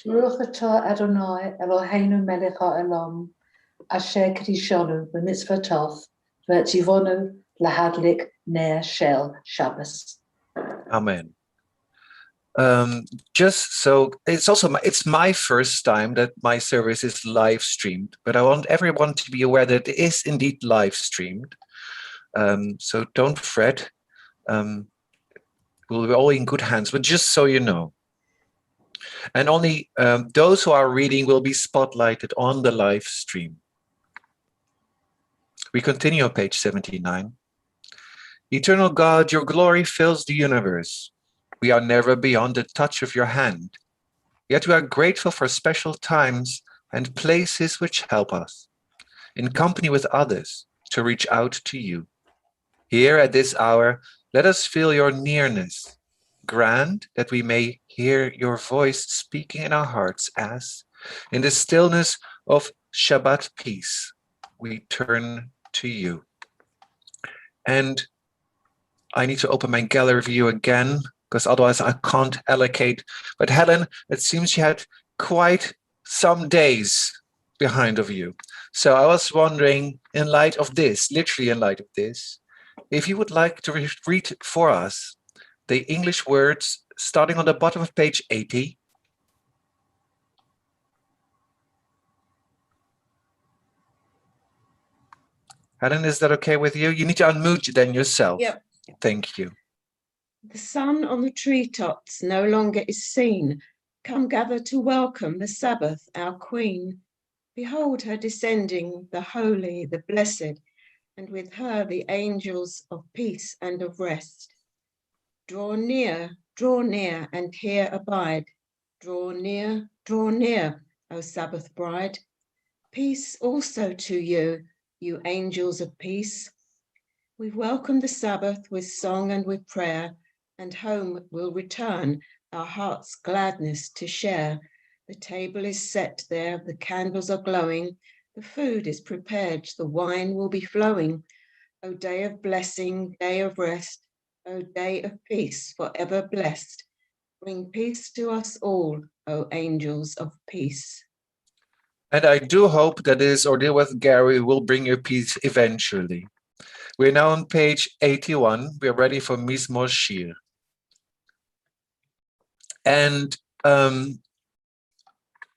Baruch atah Adonai Eloheinu melech ha'olam, asher kadishonu b'mitzvotav, v'tzivonu lahadlik ner shel Shabbos. Amen. Just so it's my first time that my service is live streamed, but I want everyone to be aware that it is indeed live streamed. So don't fret. We'll be all in good hands, but just so you know. And only those who are reading will be spotlighted on the live stream. We continue on page 79. Eternal God, your glory fills the universe. We are never beyond the touch of your hand. Yet we are grateful for special times and places which help us, in company with others, to reach out to you. Here at this hour, let us feel your nearness. Grant that we may hear your voice speaking in our hearts as, in the stillness of Shabbat peace, we turn to you. And I need to open my gallery view again, because otherwise I can't allocate. But Helen, it seems you had quite some days behind of you. So I was wondering, in light of this, literally in light of this, if you would like to read for us the English words starting on the bottom of page 80. Helen, is that okay with you? You need to unmute then yourself. Yep. Thank you. The sun on the treetops no longer is seen. Come gather to welcome the Sabbath, our Queen. Behold her descending, the holy, the blessed, and with her the angels of peace and of rest. Draw near, and here abide. Draw near, O Sabbath bride. Peace also to you, you angels of peace. We welcome the Sabbath with song and with prayer, and home we'll return, our heart's gladness to share. The table is set there, the candles are glowing, the food is prepared, the wine will be flowing. O day of blessing, day of rest, O day of peace, forever blessed. Bring peace to us all, O angels of peace. And I do hope that this ordeal with Gary will bring you peace eventually. We're now on page 81. We're ready for Mizmor Shir. And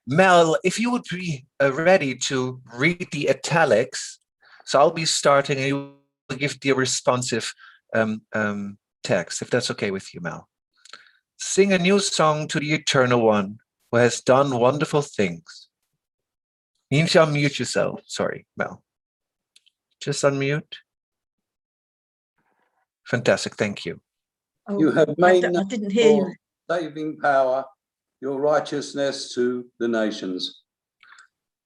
Mel, if you would be ready to read the italics, so I'll be starting and you will give the responsive text, if that's okay with you, Mel. Sing a new song to the Eternal One, who has done wonderful things. You need to unmute yourself. Sorry, Mel. Just unmute. Fantastic, thank you. Oh, you have made I didn't hear you. Saving power, your righteousness to the nations.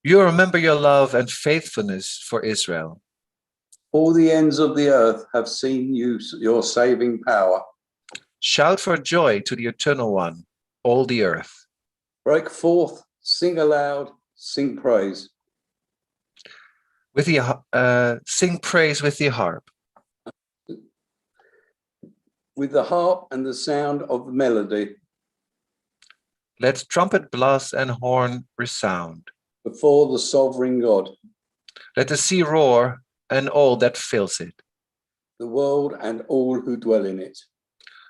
You remember your love and faithfulness for Israel. All the ends of the earth have seen your saving power. Shout for joy to the Eternal One, all the earth. Break forth, sing aloud, sing praise. With the sing praise with the harp. With the harp and the sound of melody. Let trumpet blast and horn resound. Before the sovereign God. Let the sea roar and all that fills it. The world and all who dwell in it.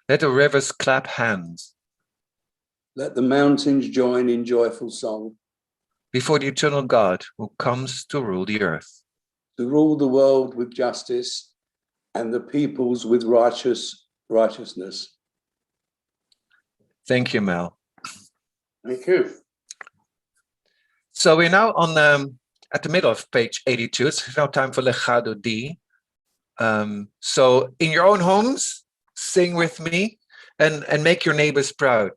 Let the rivers clap hands. Let the mountains join in joyful song. Before the eternal God who comes to rule the earth. To rule the world with justice and the peoples with righteousness. Thank you, Mel. Thank you. So we're now on at the middle of page 82. It's now time for Lechado D. So in your own homes, sing with me and make your neighbors proud.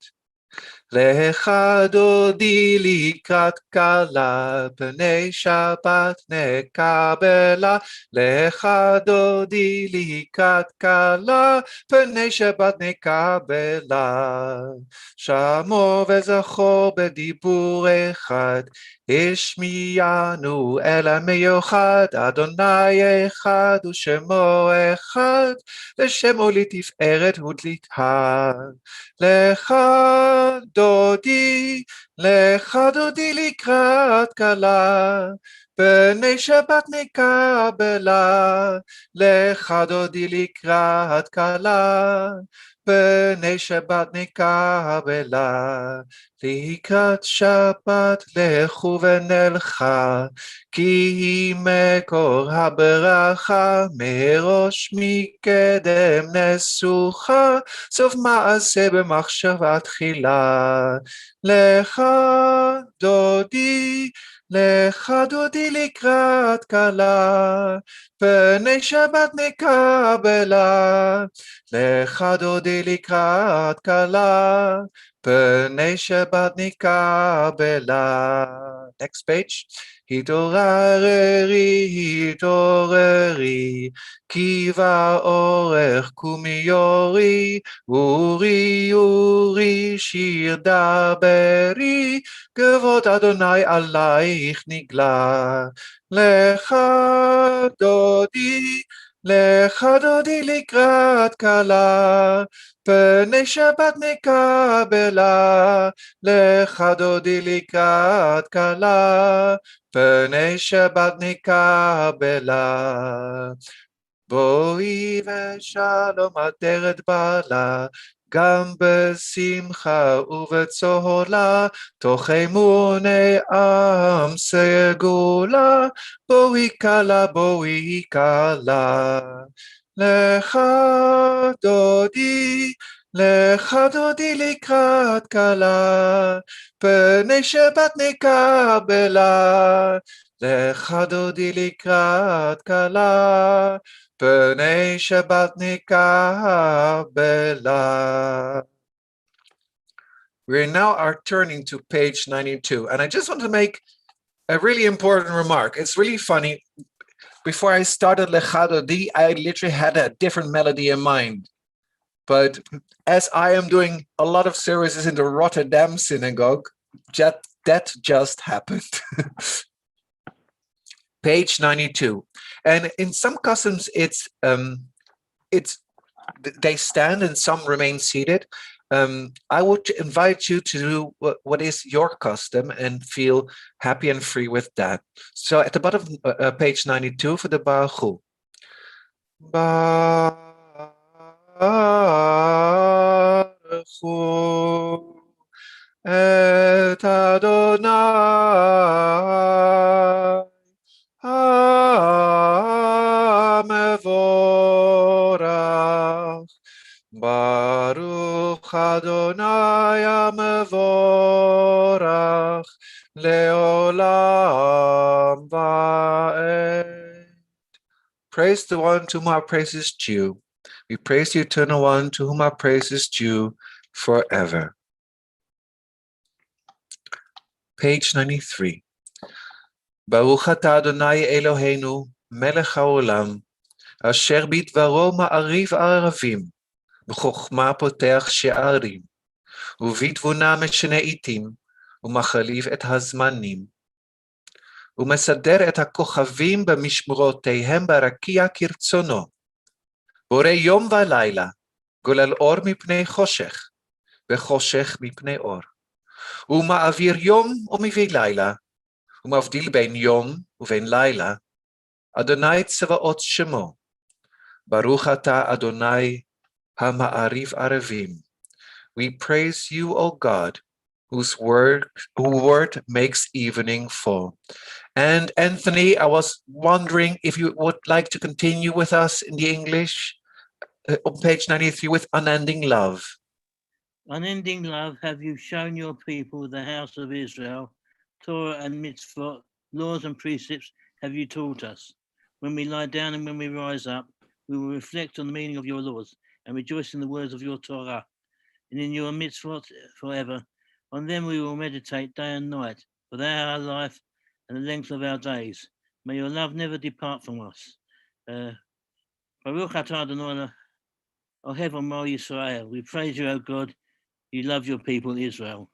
Lechado di likat kala pnei Shabbat nekabela. Lechado di likat kala pnei Shabbat nekabela. Shamo וזכור בדיבור אחד. השמיענו אל המיוחד. אדוני אחד ושמו אחד. ושמו לתפארת ולתהילה. לך דודי, לך דודי לקראת כלה, פני שבת נקבלה, לך דודי לקראת כלה, פני שבת נקבלה, לקראת שבת לכו ונלכה, כי היא מקור הברכה, מראש מקדם נסוכה, סוף מעשה במחשבה תחילה. לך דודי, לך דודי לקראת כלה, פני שבת נקבלה, לך דודי לקראת כלה, פני שבת נקבלה. Next page. התעוררי, התעוררי, כי באורך קומי יורי, אורי, אורי, שיר דברי, כבוד אדוני עלייך נגלה. לך דודי, לך דודי לקראת כלה, פני שבת נקבלה, לך דודי לקראת כלה, פני שבת נקבלה. בואי ושלום עטרת בעלה, גם בשמחה ובצהלה, תוך אמוני עם סגולה, בואי כלה, בואי כלה. לך דודי, לך דודי לקראת כלה, פני שבת נקבלה, לך דודי לקראת כלה, פני שבת נקבלה. We now are turning to page 92, and I just want to make a really important remark. It's really funny. Before I started Lecha Dodi, I literally had a different melody in mind. But as I am doing a lot of services in the Rotterdam synagogue, that just happened. Page 92. And in some customs, it's they stand and some remain seated. I would invite you to do what is your custom and feel happy and free with that. So at the bottom of page 92 for the Baruch Hu. Baruch Hu et Adonai HaMevorach. Baruch Adonai HaMevorach Leolam Va'ed. Praise the one to whom our praise is due. We praise the eternal one to whom our praise is due forever. Page 93. Baruch atah Adonai Eloheinu melech haolam, asher bidvaro ma'ariv aravim, בחוכמה פותח שערים, ובתבונה משנה עיתים, ומחליף את הזמנים, ומסדר את הכוכבים במשמרותיהם ברקיע כרצונו, בורא יום ולילה, גולל אור מפני חושך, וחושך מפני אור, ומעביר יום ומביא לילה, ומבדיל בין יום ובין לילה, אדוני צבאות שמו, ברוך אתה אדוני HaMa'ariv Arevim. We praise you, O God, whose word makes evening fall. And Anthony, I was wondering if you would like to continue with us in the English on page 93 with Unending Love. Unending love have you shown your people, the house of Israel. Torah and mitzvot, laws and precepts have you taught us. When we lie down and when we rise up, we will reflect on the meaning of your laws and rejoice in the words of your Torah, and in your mitzvot forever. On them we will meditate day and night, for they are our life and the length of our days. May your love never depart from us. Baruch atah Adonai, Ohev Amo Yisrael. We praise you, O God. You love your people, Israel.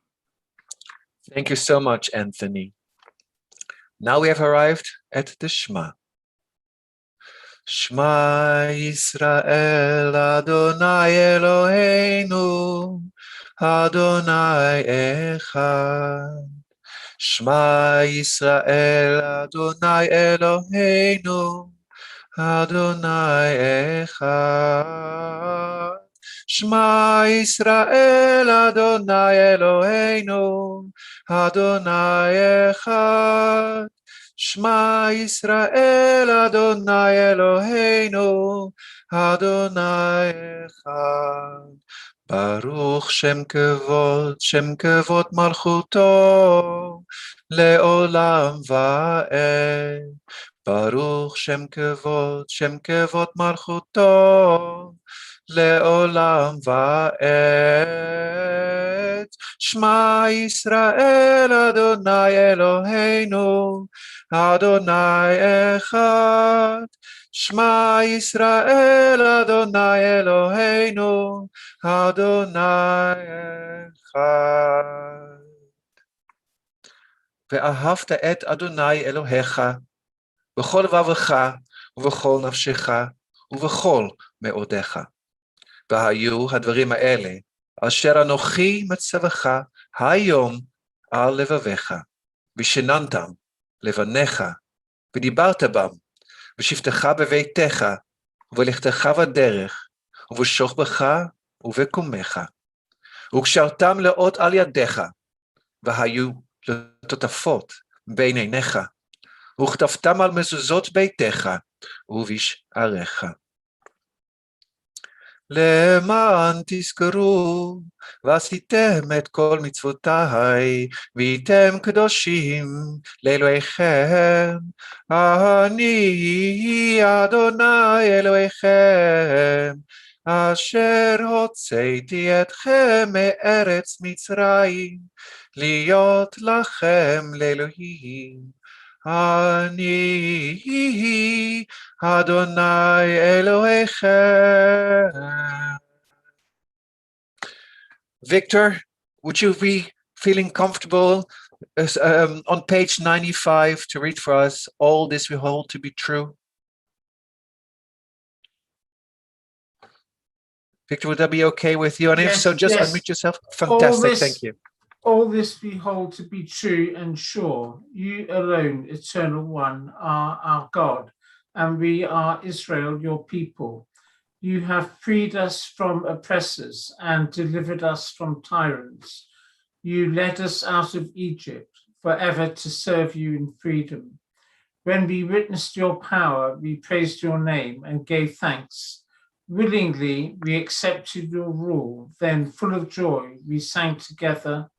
Thank you so much, Anthony. Now we have arrived at the Shema. Shema Yisrael Adonai Eloheinu Adonai Echad. Shema Yisrael, Adonai Eloheinu, Adonai Echad. Shema Yisrael, Adonai Eloheinu, Adonai Echad. Shema Yisrael, Adonai Eloheinu, Adonai Echad. Baruch Shem Kevod Malchuto, Le'olam Va'ed. Baruch Shem Kevod Malchuto, Le'olam Va'ed. Shema Yisrael, Adonai Eloheinu, Adonai Echad. Shema Yisrael, Adonai Eloheinu, Adonai Echad. ואהבת את אדוני אלוהיך בכל לבבך ובכל נפשך ובכל מאודיך. והיו הדברים האלה אשר אנוכי מצווך היום על לבביך, ושיננתם לבניך, ודיברת בם, בשבתך בביתך, ובלכתך בדרך, ובשוכבך ובקומך, וקשרתם לאות על ידיך, והיו לטוטפות בין עיניך, וכתבתם על מזוזות ביתך ובשעריך. למען תזכרו ועשיתם את כל מצוותיי, והייתם קדושים לאלוהיכם, אני אדוני אלוהיכם, אשר הוצאתי אתכם מארץ מצרים, להיות לכם לאלוהים. אני אדוני אלוהיכם. Victor, would you be feeling comfortable on page 95 to read for us all this we hold to be true? Victor, would that be okay with you? And if so, just unmute yourself. Fantastic, thank you. All this we hold to be true and sure. You alone, Eternal One, are our God, and we are Israel, your people. You have freed us from oppressors and delivered us from tyrants. You led us out of Egypt, forever to serve you in freedom. When we witnessed your power, we praised your name and gave thanks. Willingly, we accepted your rule. Then, full of joy, we sang together.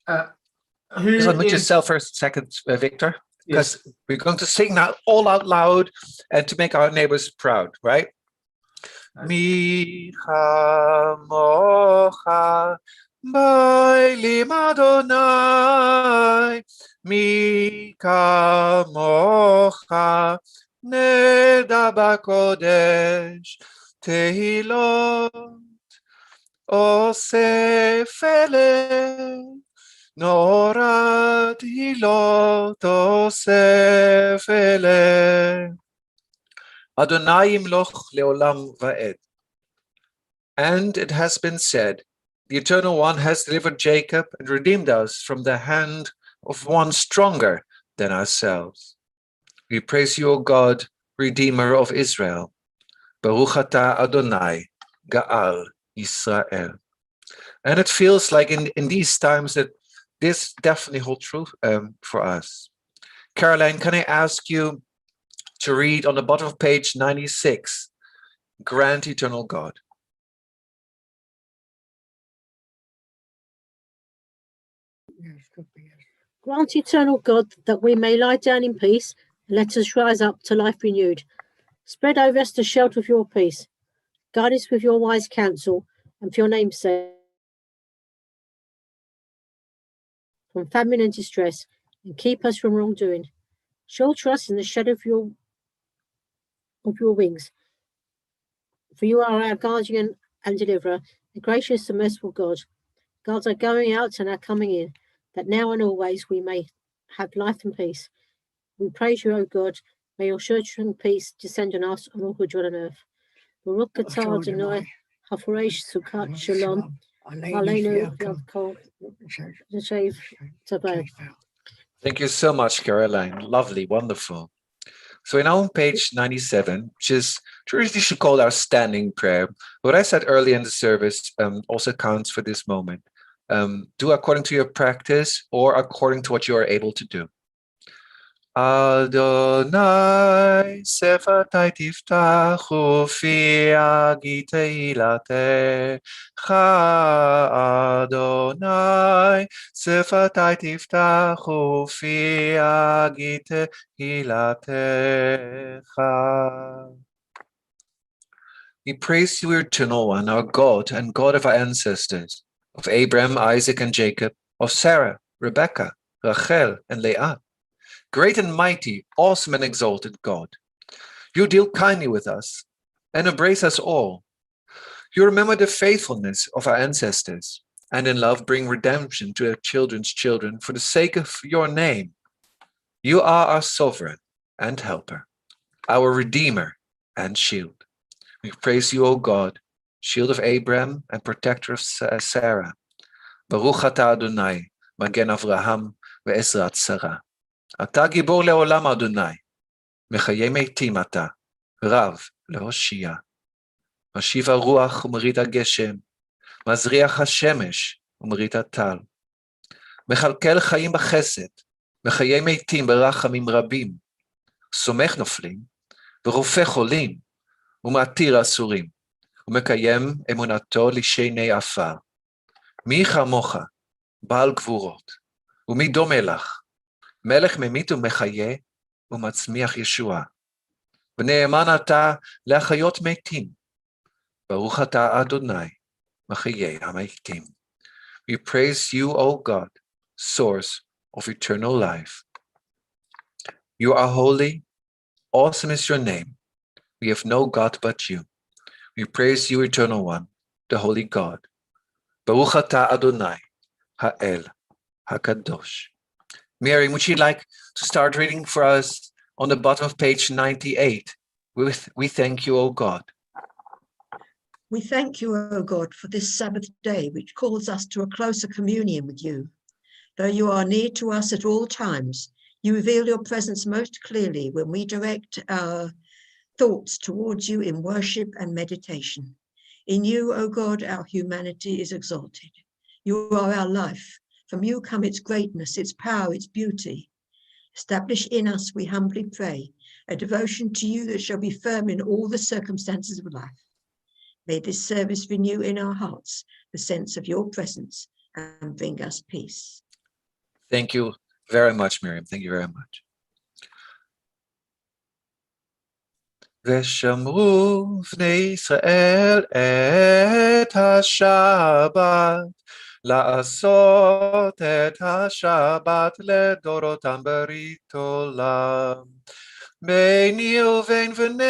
Just unmute yourself for a second, Victor, because we're going to sing now all out loud and to make our neighbors proud, right? Mi chamocha bailim Adonai, mi kamocha neda bakodesh, tehilot osef eleh. Norat hilot osef eleh. Adonai imloch leolam va'ed. And it has been said, the Eternal One has delivered Jacob and redeemed us from the hand of one stronger than ourselves. We praise you, O God, Redeemer of Israel. Baruch atah Adonai, Ga'al Yisrael. And it feels like in these times that this definitely holds true for us. Caroline, can I ask you to read on the bottom of page 96, Grant Eternal God. Grant, eternal God, that we may lie down in peace, and let us rise up to life renewed. Spread over us the shelter of your peace. Guide us with your wise counsel, and for your name's sake, from famine and distress, and keep us from wrongdoing. Shelter us in the shadow of your wings. For you are our guardian and deliverer, the gracious and merciful God. Guard our going out and our coming in, that now and always we may have life and peace. We praise you, O God. May your sheltering peace descend on us and all who dwell on earth. Baruch atah Adonai, Hafaresh Sukkot Shalom, Aleinu Yavkol, L'Shev Taveh. Thank you so much, Caroline. Lovely, wonderful. So we're now on page 97, which is traditionally called our standing prayer. What I said earlier in the service also counts for this moment. Do according to your practice or according to what you are able to do. Adonai sefatai tiftachu fi agitei latecha. Adonai sefatai tiftachu fi agitei latecha. We praise you, Eternal One, our God and God of our ancestors, of Abraham, Isaac, and Jacob, of Sarah, Rebekah, Rachel, and Leah. Great and mighty, awesome and exalted God. You deal kindly with us and embrace us all. You remember the faithfulness of our ancestors and in love bring redemption to their children's children for the sake of your name. You are our sovereign and helper, our redeemer and shield. We praise you, O God, shield of Abraham and protector of Sarah. Baruch atah Adonai, magen Avraham ve'ezrat Sarah. אתה גיבור לעולם אדוני, מחיי מתים אתה, רב להושיע. משיב הרוח ומרית הגשם, מזריח השמש ומרית הטל. מכלכל חיים בחסד, מחיי מתים ברחמים רבים, סומך נופלים, ורופא חולים, ומתיר אסורים, ומקיים אמונתו לשני עפר. מי כמוך, בעל גבורות, ומי דומה לך? מלך ממית ומחיה ומצמיח ישועה. ונאמן אתה להחיות מתים. ברוך אתה אדוני, מחיי המתים. We praise you, O God, source of eternal life. You are holy, awesome is your name. We have no God but you. We praise you, Eternal One, the Holy God. Baruch atah Adonai, Ha'el, HaKadosh. Mary, would you like to start reading for us on the bottom of page 98? We thank you, O God. We thank you, O God, for this Sabbath day, which calls us to a closer communion with you. Though you are near to us at all times, you reveal your presence most clearly when we direct our thoughts towards you in worship and meditation. In you, O God, our humanity is exalted. You are our life. From you come its greatness, its power, its beauty. Establish in us, we humbly pray, a devotion to you that shall be firm in all the circumstances of life. May this service renew in our hearts the sense of your presence and bring us peace. Thank you very much, Miriam. Thank you very much. ושמרו בני ישראל את השבת, לעשות את השבת לדורותם ברית עולם. ביני ובין בני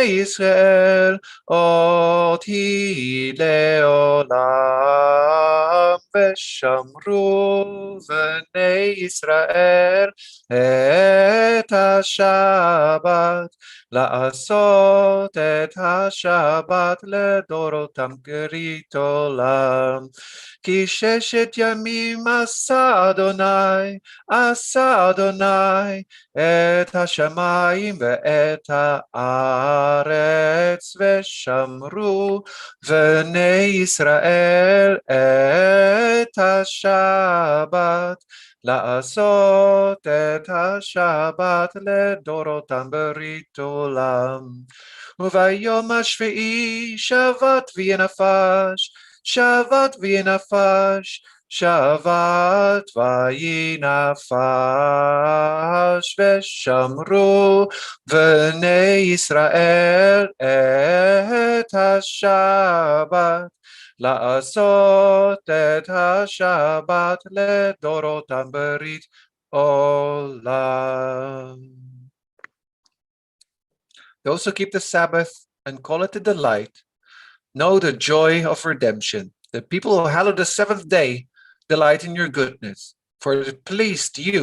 ישראל, עוד היא לעולם. ושמרו בני ישראל את השבת, לעשות את השבת לדורותם ברית עולם. כי 6 ימים עשה אדוני את השמיים ואת הארץ, ושמרו בני ישראל את השבת, לעשות את השבת לדורותם ברית עולם. וביום השביעי שבת וינפש, שבת וינפש, שבת וינפש, ושמרו בני ישראל את השבת, לעשות את השבת לדורותם ברית עולם. Those who keep the Sabbath and call it a delight know the joy of redemption. The people who hallow the seventh day delight in your goodness, for it pleased you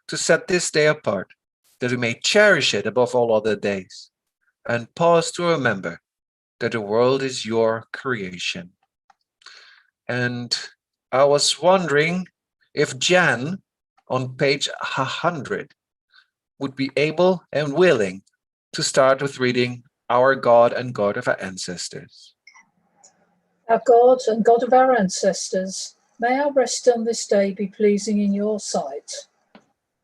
to set this day apart, that we may cherish it above all other days. and pause to remember that the world is your creation. And I was wondering if Jan on page 100 would be able and willing to start with reading Our God and God of our ancestors. Our God and God of our ancestors, may our rest on this day be pleasing in your sight.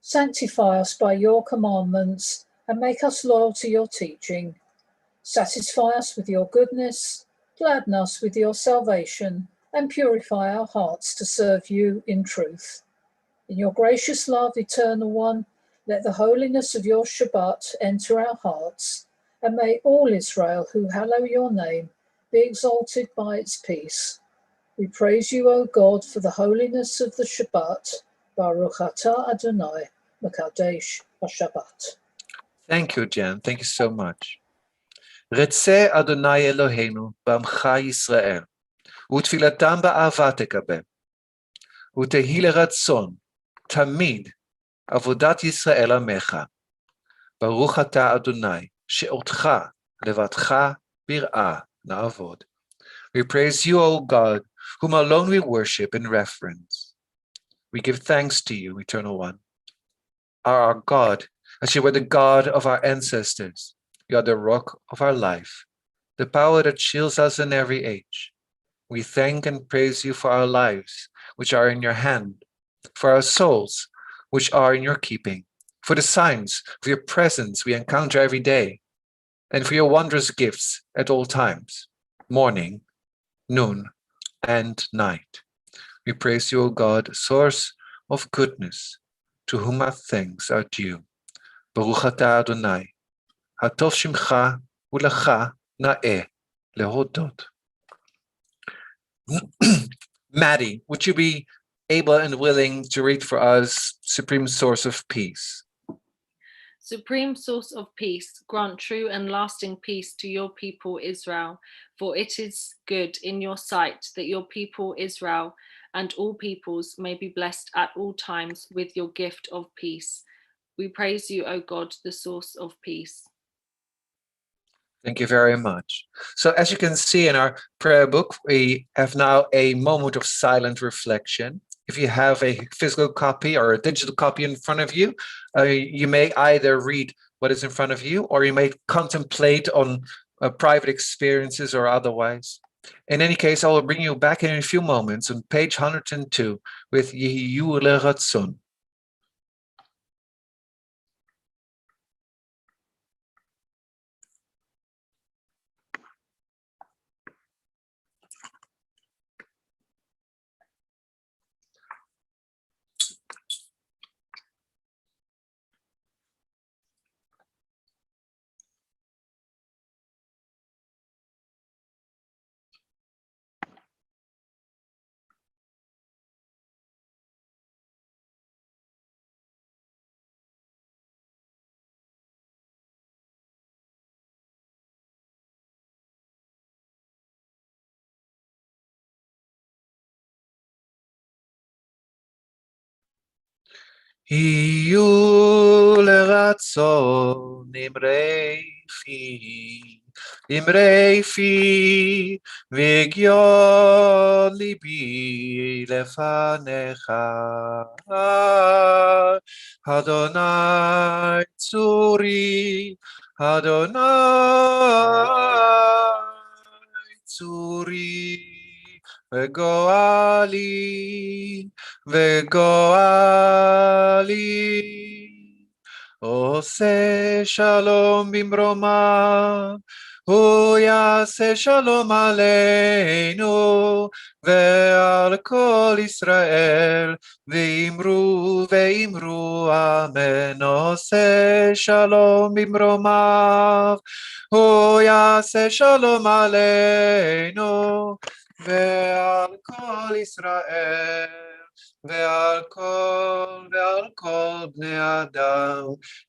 Sanctify us by your commandments and make us loyal to your teaching. Satisfy us with your goodness, gladden us with your salvation, and purify our hearts to serve you in truth. In your gracious love, Eternal One, let the holiness of your Shabbat enter our hearts, and may all Israel who hallow your name be exalted by its peace. We praise you, O God, for the holiness of the Shabbat. Baruch atah Adonai, Mekadesh HaShabbat. Thank you, Jan. Thank you so much. רצה אדוני אלוהינו בעמך ישראל, ותפילתם באהבה תקבל, ותהי לרצון תמיד עבודת ישראל עמך. ברוך אתה אדוני, שאותך לבדך ביראה נעבוד. We praise you, O God, whom alone we worship in reverence. We give thanks to you, Eternal One. Our God, as you were the God of our ancestors, you are the rock of our life, the power that shields us in every age. We thank and praise you for our lives, which are in your hand, for our souls, which are in your keeping, for the signs of your presence we encounter every day, and for your wondrous gifts at all times, morning, noon, and night. We praise you, O God, source of goodness, to whom our thanks are due. Baruch atah Adonai, hatov shimcha ulecha na'eh lehodot. Maddie, would you be able and willing to read for us Supreme Source of Peace? Supreme Source of Peace, grant true and lasting peace to your people Israel, for it is good in your sight that your people Israel and all peoples may be blessed at all times with your gift of peace. We praise you, O God, the source of peace. Thank you very much. So as you can see in our prayer book, we have now a moment of silent reflection. If you have a physical copy or a digital copy in front of you, you may either read what is in front of you, or you may contemplate on private experiences or otherwise. In any case, I will bring you back in a few moments on page 102 with Yehiyu Leratzon. יהיו לרצון אמרי פי והגיון ליבי לפניך. אדוני צורי, אדוני צורי, וגואלי, וגואלי. עושה שלום במרומיו, הוא יעשה שלום עלינו ועל כל ישראל, ואמרו אמן. עושה שלום במרומיו, הוא יעשה שלום עלינו ועל כל ישראל, ועל כל בני אדם,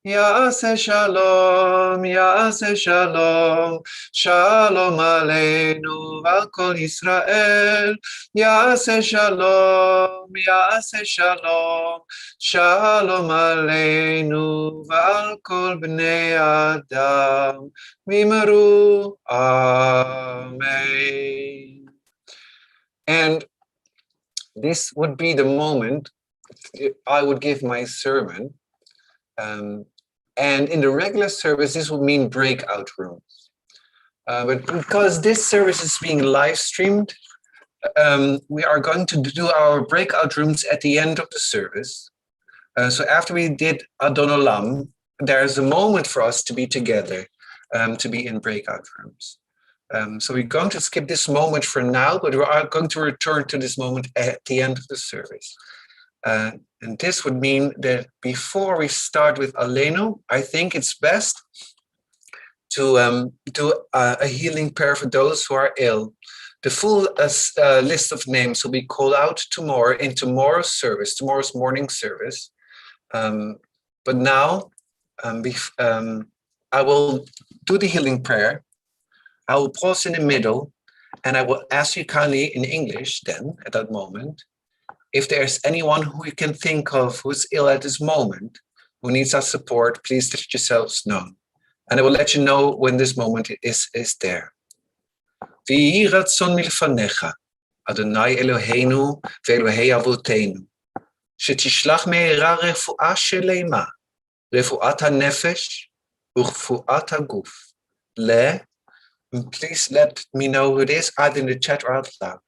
יעשה שלום, יעשה שלום, שלום עלינו ועל כל ישראל, יעשה שלום, יעשה שלום, שלום עלינו ועל כל בני אדם, ואמרו Amen. And this would be the moment I would give my sermon. And in the regular service, this would mean breakout rooms. But because this service is being live streamed, we are going to do our breakout rooms at the end of the service. So after we did Adon Olam, there's a moment for us to be together, to be in breakout rooms. So we're going to skip this moment for now, but we are going to return to this moment at the end of the service. And this would mean that before we start with Aleinu, I think it's best to do a healing prayer for those who are ill. The full list of names will be called out tomorrow in tomorrow's service, tomorrow's morning service. But now I will do the healing prayer. I will pause in the middle, and I will ask you kindly in English then, at that moment, if there's anyone who you can think of who's ill at this moment, who needs our support, please let yourselves know. And I will let you know when this moment is there. V'yehi ratzon milfanecha, Adonai Eloheinu ve'Elohei avotenu, shetishlach me'era refu'ah shelema, refu'at hanefesh u'refu'at haguf, Please let me know who it is, either in the chat or out loud.